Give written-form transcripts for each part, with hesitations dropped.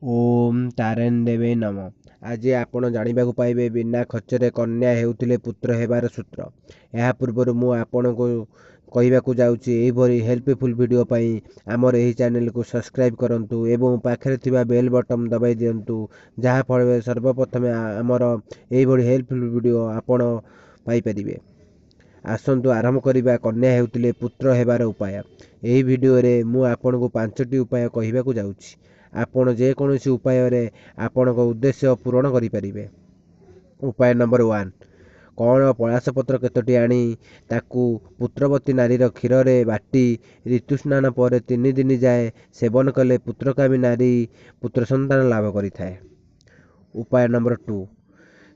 ओम तारेण देवे नम। आज आपण जानिबाकु पाइबे बिना खर्चरे कन्या हेउथिले पुत्र हेबार सूत्र। या पूर्व मु आपण को कहवाकू जाउची एभरी हेल्पफुल वीडियो पई हमर एही चैनल को सब्सक्राइब करंतु एवं पाखरे थिबा बेल बटन दबाई दियंतु जहा फल सर्वप्रथम हमर एभरी हेल्पफुल वीडियो आपण पाई परिबे। आसंतु आरंभ करिबा कन्या हेउथिले पुत्र हेबार उपाय। एही वीडियो रे मु आपण को 5टी उपाय कहवाकू जाउची। आपण जे कोनोसी उपाय रे आपण को उद्देश्य पूर्ण करि परिबे। उपाय नंबर 1 कौन पलाश पत्र केतोटी आनी ताकू पुत्रवती नारीर क्षीर रे बाटी ऋतुस्नान पर 3 दिन जाए सेवन कले पुत्रकामी नारी पुत्र संतान लाभ करि थाए। उपाय नंबर 2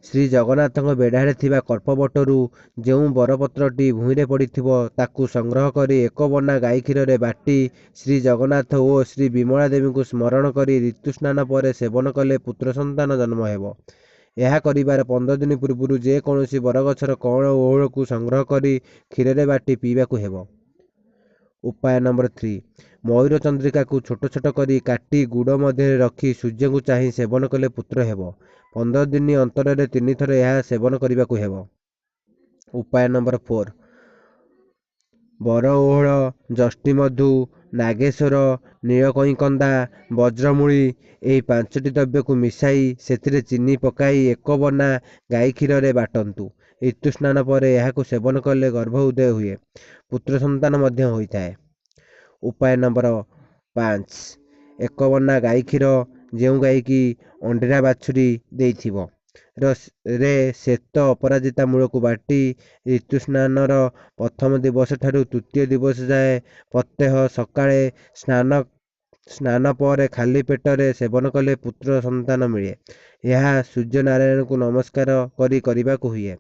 श्री जगन्नाथ बेढ़ारे थिबा कल्पवटरू जो बरपत्रटी भूईरे पड़िथिबो ताकू संग्रह करी एक बना गाई क्षीर रे बाटी श्री जगन्नाथ और श्री विमला देवी को स्मरण करी ऋतुस्नान पर सेवन कले पुत्र संतान जन्म हेबो। यह करिबार 15 दिन पूर्व जे कोनोसी बरगछर कौण ओहळ को संग्रह करी क्षीर रे बाटी पीबाकू हेबो। उपाय नंबर 3 मयूर चंद्रिका को छोट छोट करी काटी गुड़ मध्य रखी सूर्य को चाही सेवन कले पुत्र हेबो। 15 दिन अंतर रे 3 थर यह सेवन करने को हेबो। उपाय नंबर 4 बर ओहळ जष्टि मधु नागेश्वर नीलकईकंदा वज्रमूली यही 5टी द्रव्य को मिसाई से चीनी पकाई एक बना गाई क्षीर रे बाटंतु। ऋतुस्नान पर यह सेवन कले गर्भ उदय हुए पुत्र संतान मध्य होइथाए। उपाय नंबर 5 एक बना गाई क्षीर जो गाई की अंडीरा बाछुरी देइथिबो रे श्वेत अपराजिता मूल को बाटी ऋतुस्नान प्रथम दिवस ठारू तृतीय दिवस जाए प्रत्यह सकाळे स्नान पर खाली पेटरे सेवन कले पुत्र संतान मिले। यह सूर्य नारायण को नमस्कार करी करने को हुए।